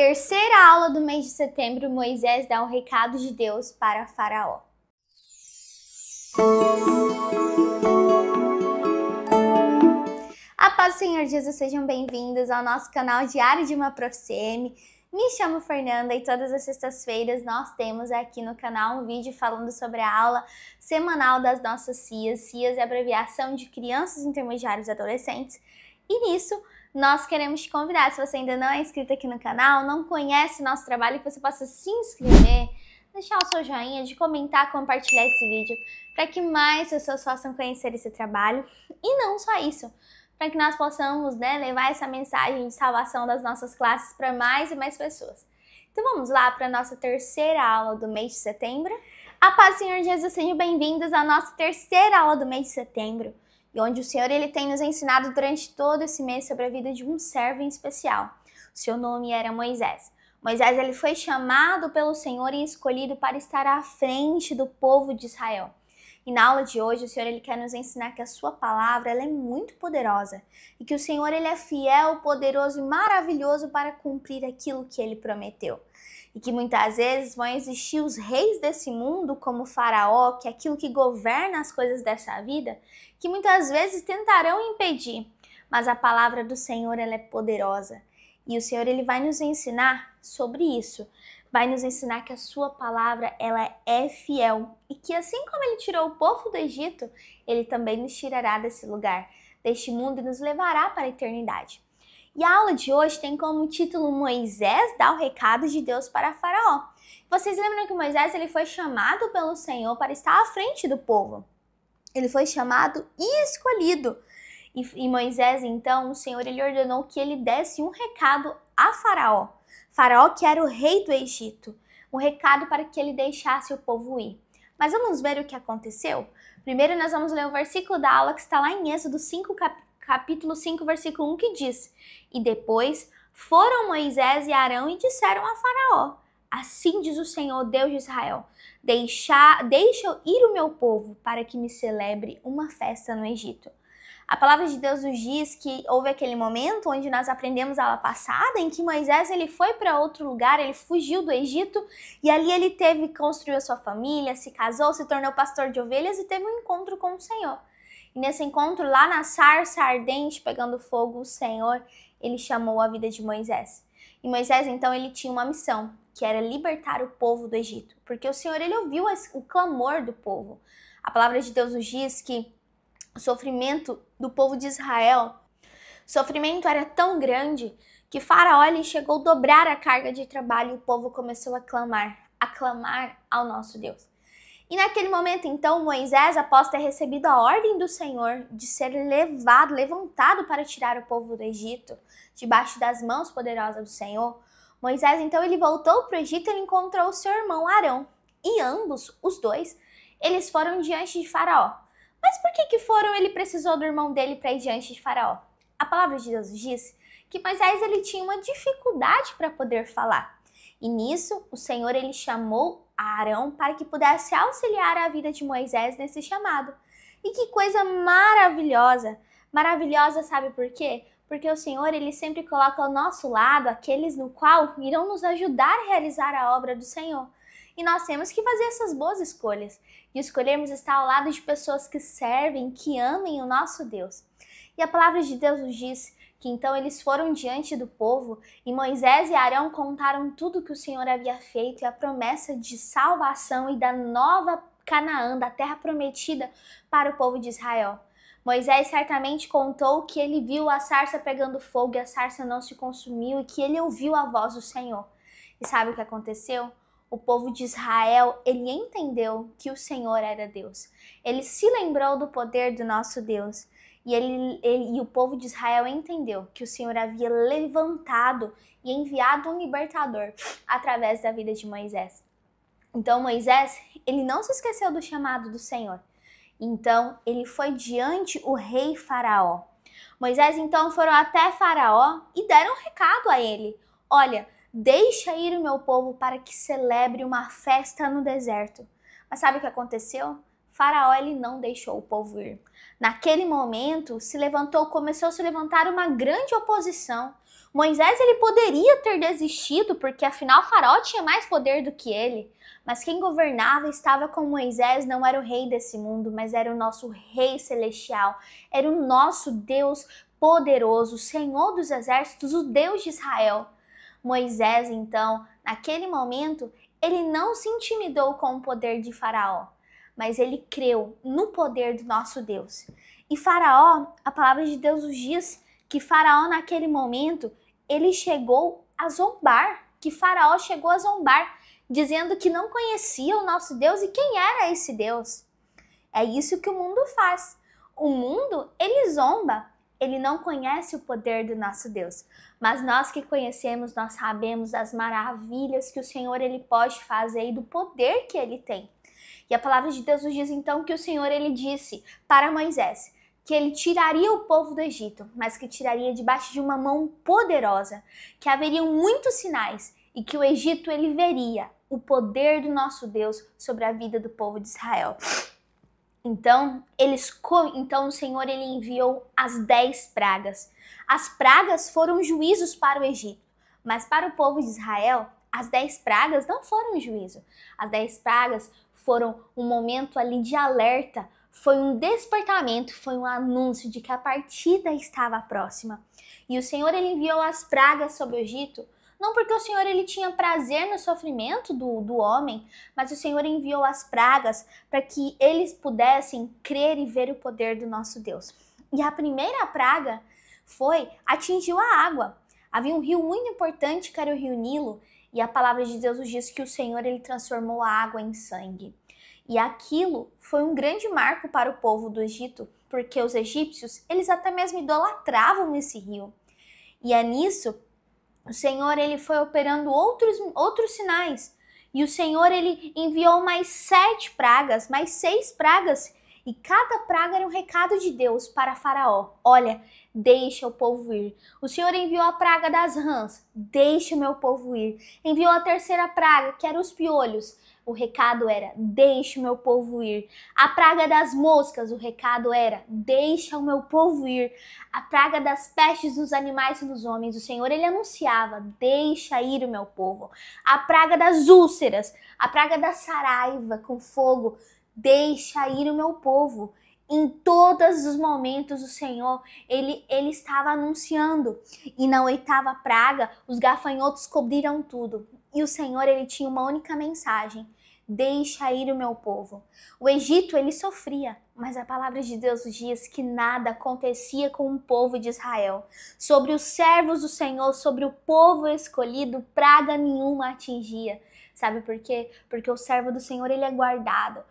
Terceira aula do mês de setembro, Moisés dá um recado de Deus para Faraó. A paz do Senhor Jesus, sejam bem-vindos ao nosso canal Diário de uma Prof. CM. Me chamo Fernanda e todas as sextas-feiras nós temos aqui no canal um vídeo falando sobre a aula semanal das nossas CIAs. CIAs é a abreviação de Crianças Intermediários e Adolescentes. E nisso, nós queremos te convidar, se você ainda não é inscrito aqui no canal, não conhece nosso trabalho, que você possa se inscrever, deixar o seu joinha, de comentar, compartilhar esse vídeo, para que mais pessoas possam conhecer esse trabalho. E não só isso, para que nós possamos levar essa mensagem de salvação das nossas classes para mais e mais pessoas. Então vamos lá para a nossa terceira aula do mês de setembro. A paz do Senhor Jesus, sejam bem-vindos à nossa terceira aula do mês de setembro. E onde o Senhor tem nos ensinado durante todo esse mês sobre a vida de um servo em especial. O seu nome era Moisés. Moisés ele foi chamado pelo Senhor e escolhido para estar à frente do povo de Israel. E na aula de hoje o Senhor quer nos ensinar que a sua palavra é muito poderosa e que o Senhor ele é fiel, poderoso e maravilhoso para cumprir aquilo que ele prometeu. E que muitas vezes vão existir os reis desse mundo, como Faraó, que é aquilo que governa as coisas dessa vida, que muitas vezes tentarão impedir. Mas a palavra do Senhor ela é poderosa. E o Senhor ele vai nos ensinar sobre isso. Vai nos ensinar que a sua palavra ela é fiel. E que assim como ele tirou o povo do Egito, ele também nos tirará desse lugar, deste mundo e nos levará para a eternidade. E a aula de hoje tem como título Moisés dá o recado de Deus para Faraó. Vocês lembram que Moisés ele foi chamado pelo Senhor para estar à frente do povo. Ele foi chamado e escolhido. E Moisés, então, o Senhor ele ordenou que ele desse um recado a Faraó. Faraó que era o rei do Egito. Um recado para que ele deixasse o povo ir. Mas vamos ver o que aconteceu? Primeiro nós vamos ler o versículo da aula que está lá em Êxodo 5, capítulo 5, versículo 1, que diz: E depois foram Moisés e Arão e disseram a Faraó: Assim diz o Senhor, Deus de Israel, deixa ir o meu povo para que me celebre uma festa no Egito. A palavra de Deus nos diz que houve aquele momento onde nós aprendemos a aula passada, em que Moisés ele foi para outro lugar, ele fugiu do Egito e ali ele construiu a sua família, se casou, se tornou pastor de ovelhas e teve um encontro com o Senhor. E nesse encontro, lá na sarça ardente, pegando fogo, o Senhor, ele chamou a vida de Moisés. E Moisés, então, ele tinha uma missão, que era libertar o povo do Egito. Porque o Senhor, ele ouviu o clamor do povo. A palavra de Deus nos diz que o sofrimento do povo de Israel, o sofrimento era tão grande que Faraó, ele chegou a dobrar a carga de trabalho e o povo começou a clamar ao nosso Deus. E naquele momento, então, Moisés, após ter recebido a ordem do Senhor de ser levantado para tirar o povo do Egito, debaixo das mãos poderosas do Senhor, Moisés, então, ele voltou para o Egito e ele encontrou o seu irmão Arão. E ambos, os dois, eles foram diante de Faraó. Mas por que ele precisou do irmão dele para ir diante de Faraó? A palavra de Deus diz que Moisés, ele tinha uma dificuldade para poder falar. E nisso, o Senhor, ele chamou Arão para que pudesse auxiliar a vida de Moisés nesse chamado. E que coisa maravilhosa! Maravilhosa, sabe por quê? Porque o Senhor, ele sempre coloca ao nosso lado aqueles no qual irão nos ajudar a realizar a obra do Senhor. E nós temos que fazer essas boas escolhas. E escolhermos estar ao lado de pessoas que servem, que amem o nosso Deus. E a palavra de Deus nos diz que então eles foram diante do povo e Moisés e Arão contaram tudo que o Senhor havia feito e a promessa de salvação e da nova Canaã, da terra prometida para o povo de Israel. Moisés certamente contou que ele viu a sarça pegando fogo e a sarça não se consumiu e que ele ouviu a voz do Senhor. E sabe o que aconteceu? O povo de Israel, ele entendeu que o Senhor era Deus. Ele se lembrou do poder do nosso Deus. E o povo de Israel entendeu que o Senhor havia levantado e enviado um libertador através da vida de Moisés. Então Moisés, ele não se esqueceu do chamado do Senhor. Então ele foi diante o rei Faraó. Moisés então foram até Faraó e deram um recado a ele. Olha, deixa ir o meu povo para que celebre uma festa no deserto. Mas sabe o que aconteceu? Faraó ele não deixou o povo ir. Naquele momento começou a se levantar uma grande oposição. Moisés ele poderia ter desistido, porque afinal Faraó tinha mais poder do que ele. Mas quem governava e estava com Moisés não era o rei desse mundo, mas era o nosso rei celestial. Era o nosso Deus poderoso, o Senhor dos exércitos, o Deus de Israel. Moisés, então, naquele momento, ele não se intimidou com o poder de Faraó, mas ele creu no poder do nosso Deus. E Faraó, a palavra de Deus nos diz que Faraó naquele momento, ele chegou a zombar, dizendo que não conhecia o nosso Deus e quem era esse Deus. É isso que o mundo faz. O mundo, ele zomba, ele não conhece o poder do nosso Deus. Mas nós que conhecemos, nós sabemos das maravilhas que o Senhor ele pode fazer e do poder que ele tem. E a palavra de Deus nos diz então que o Senhor ele disse para Moisés que ele tiraria o povo do Egito, mas que tiraria debaixo de uma mão poderosa, que haveriam muitos sinais e que o Egito ele veria o poder do nosso Deus sobre a vida do povo de Israel. Então o Senhor ele enviou as 10 pragas. As pragas foram juízos para o Egito, mas para o povo de Israel, as 10 pragas não foram um juízo. As 10 pragas foram um momento ali de alerta, foi um despertamento, foi um anúncio de que a partida estava próxima. E o Senhor ele enviou as pragas sobre o Egito, não porque o Senhor ele tinha prazer no sofrimento do homem, mas o Senhor enviou as pragas para que eles pudessem crer e ver o poder do nosso Deus. E a primeira praga atingiu a água. Havia um rio muito importante que era o rio Nilo, e a palavra de Deus nos diz que o Senhor ele transformou a água em sangue. E aquilo foi um grande marco para o povo do Egito, porque os egípcios, eles até mesmo idolatravam esse rio. E é nisso, o Senhor ele foi operando outros sinais. E o Senhor ele enviou mais 7 pragas, mais 6 pragas, e cada praga era um recado de Deus para Faraó. Olha, deixa o povo ir. O Senhor enviou a praga das rãs, deixa o meu povo ir. Enviou a terceira praga, que era os piolhos. O recado era, deixa o meu povo ir. A praga das moscas, o recado era, deixa o meu povo ir. A praga das pestes dos animais e dos homens, o Senhor ele anunciava, deixa ir o meu povo. A praga das úlceras, a praga da saraiva com fogo, deixa ir o meu povo. Em todos os momentos o Senhor, ele estava anunciando. E na 8ª praga, os gafanhotos cobriram tudo. E o Senhor, ele tinha uma única mensagem. Deixa ir o meu povo. O Egito, ele sofria, mas a palavra de Deus diz que nada acontecia com o povo de Israel. Sobre os servos do Senhor, sobre o povo escolhido, praga nenhuma atingia. Sabe por quê? Porque o servo do Senhor, ele é guardado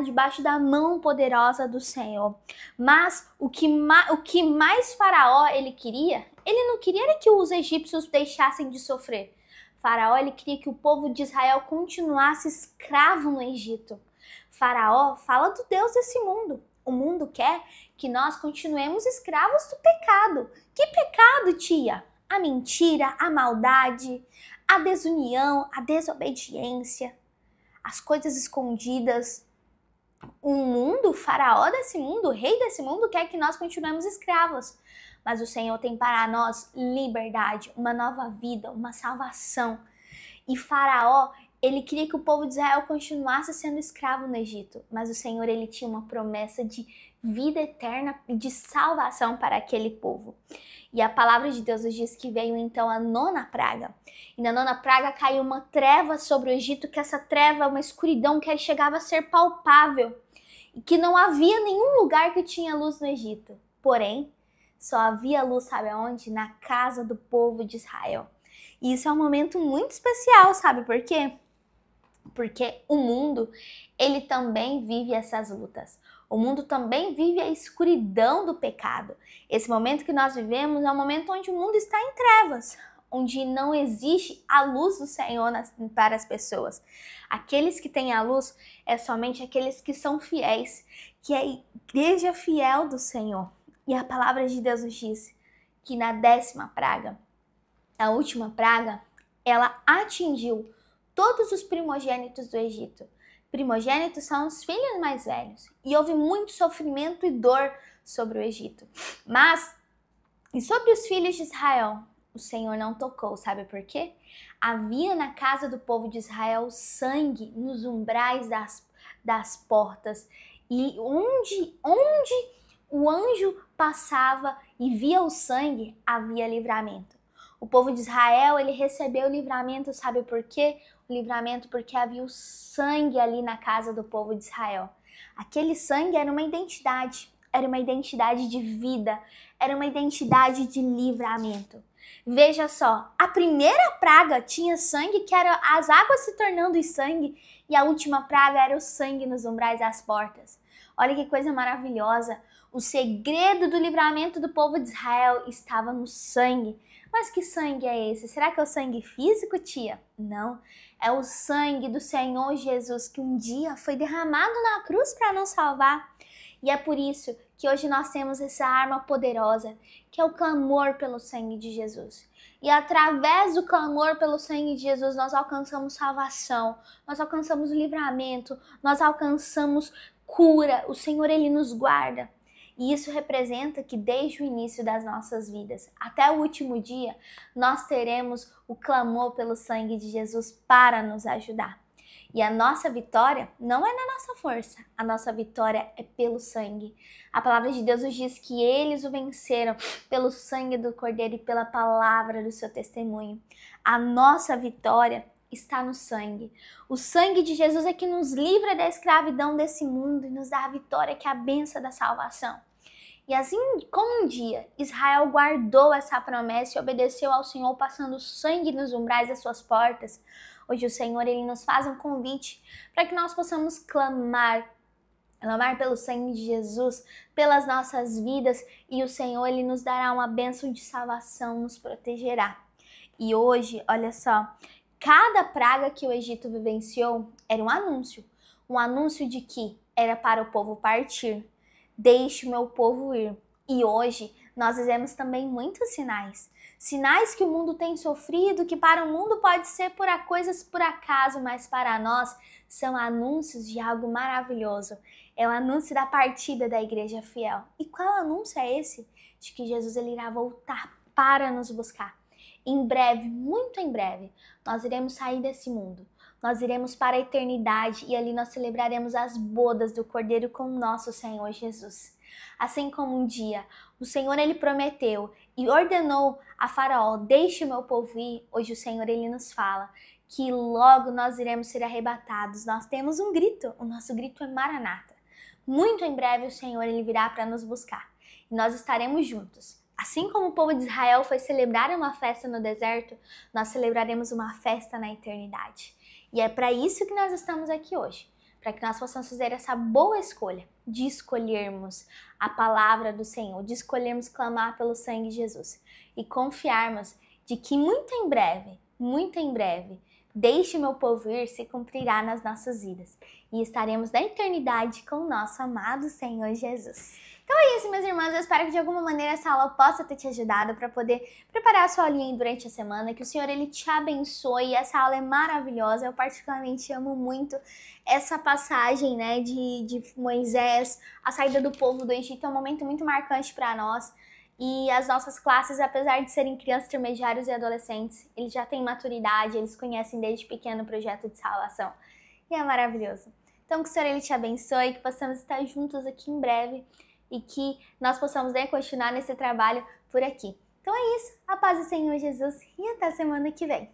debaixo da mão poderosa do Senhor. Mas o que mais Faraó ele não queria que os egípcios deixassem de sofrer. Faraó ele queria que o povo de Israel continuasse escravo no Egito. Faraó fala do Deus desse mundo. O mundo quer que nós continuemos escravos do pecado. Que pecado, tia? A mentira, a maldade, a desunião, a desobediência, as coisas escondidas. O mundo, o faraó desse mundo, o rei desse mundo quer que nós continuemos escravos. Mas o Senhor tem para nós liberdade, uma nova vida, uma salvação. E Faraó, ele queria que o povo de Israel continuasse sendo escravo no Egito. Mas o Senhor, ele tinha uma promessa de vida eterna e de salvação para aquele povo. E a palavra de Deus nos diz que veio então a 9ª praga. E na 9ª praga caiu uma treva sobre o Egito, que essa treva, uma escuridão que chegava a ser palpável. E que não havia nenhum lugar que tinha luz no Egito. Porém, só havia luz, sabe aonde? Na casa do povo de Israel. E isso é um momento muito especial, sabe por quê? Porque o mundo, ele também vive essas lutas. O mundo também vive a escuridão do pecado. Esse momento que nós vivemos é um momento onde o mundo está em trevas, onde não existe a luz do Senhor para as pessoas. Aqueles que têm a luz é somente aqueles que são fiéis, que é a igreja fiel do Senhor. E a palavra de Deus nos diz que na 10ª praga, a última praga, ela atingiu todos os primogênitos do Egito. Primogênitos são os filhos mais velhos. E houve muito sofrimento e dor sobre o Egito. E sobre os filhos de Israel, o Senhor não tocou, sabe por quê? Havia na casa do povo de Israel sangue nos umbrais das portas, e onde o anjo passava e via o sangue, havia livramento. O povo de Israel, ele recebeu o livramento, sabe por quê? O livramento porque havia o sangue ali na casa do povo de Israel. Aquele sangue era uma identidade de vida, era uma identidade de livramento. Veja só, a primeira praga tinha sangue, que era as águas se tornando em sangue, e a última praga era o sangue nos umbrais das portas. Olha que coisa maravilhosa. O segredo do livramento do povo de Israel estava no sangue. Mas que sangue é esse? Será que é o sangue físico, tia? Não. É o sangue do Senhor Jesus que um dia foi derramado na cruz para nos salvar. E é por isso que hoje nós temos essa arma poderosa, que é o clamor pelo sangue de Jesus. E através do clamor pelo sangue de Jesus, nós alcançamos salvação, nós alcançamos livramento, nós alcançamos cura. O Senhor, Ele nos guarda. E isso representa que desde o início das nossas vidas até o último dia, nós teremos o clamor pelo sangue de Jesus para nos ajudar. E a nossa vitória não é na nossa força, a nossa vitória é pelo sangue. A palavra de Deus nos diz que eles o venceram pelo sangue do Cordeiro e pela palavra do seu testemunho. A nossa vitória está no sangue. O sangue de Jesus é que nos livra da escravidão desse mundo e nos dá a vitória, que é a bênção da salvação. E assim como um dia Israel guardou essa promessa e obedeceu ao Senhor passando sangue nos umbrais das suas portas, hoje o Senhor, Ele nos faz um convite para que nós possamos clamar pelo sangue de Jesus, pelas nossas vidas, e o Senhor, Ele nos dará uma bênção de salvação, nos protegerá. E hoje, olha só, cada praga que o Egito vivenciou era um anúncio de que era para o povo partir. Deixe o meu povo ir. E hoje nós vivemos também muitos sinais. Sinais que o mundo tem sofrido, que para o mundo pode ser coisas por acaso, mas para nós são anúncios de algo maravilhoso. É o anúncio da partida da igreja fiel. E qual anúncio é esse? De que Jesus, ele irá voltar para nos buscar. Em breve, muito em breve, nós iremos sair desse mundo. Nós iremos para a eternidade e ali nós celebraremos as bodas do Cordeiro com o nosso Senhor Jesus. Assim como um dia o Senhor, ele prometeu e ordenou a Faraó, deixe o meu povo ir, hoje o Senhor, ele nos fala que logo nós iremos ser arrebatados. Nós temos um grito, o nosso grito é Maranata. Muito em breve o Senhor, ele virá para nos buscar e nós estaremos juntos. Assim como o povo de Israel foi celebrar uma festa no deserto, nós celebraremos uma festa na eternidade. E é para isso que nós estamos aqui hoje, para que nós possamos fazer essa boa escolha de escolhermos a palavra do Senhor, de escolhermos clamar pelo sangue de Jesus e confiarmos de que muito em breve, deixe meu povo ir se cumprirá nas nossas vidas e estaremos na eternidade com o nosso amado Senhor Jesus. Então é isso, meus irmãos, eu espero que de alguma maneira essa aula possa ter te ajudado para poder preparar a sua aulinha durante a semana, que o Senhor, ele te abençoe. Essa aula é maravilhosa, eu particularmente amo muito essa passagem, né, de Moisés, a saída do povo do Egito, é um momento muito marcante para nós. E as nossas classes, apesar de serem crianças, intermediários e adolescentes, eles já têm maturidade, eles conhecem desde pequeno o projeto de salvação. E é maravilhoso. Então que o Senhor, ele te abençoe, que possamos estar juntos aqui em breve e que nós possamos, né, continuar nesse trabalho por aqui. Então é isso, a paz do Senhor Jesus e até semana que vem.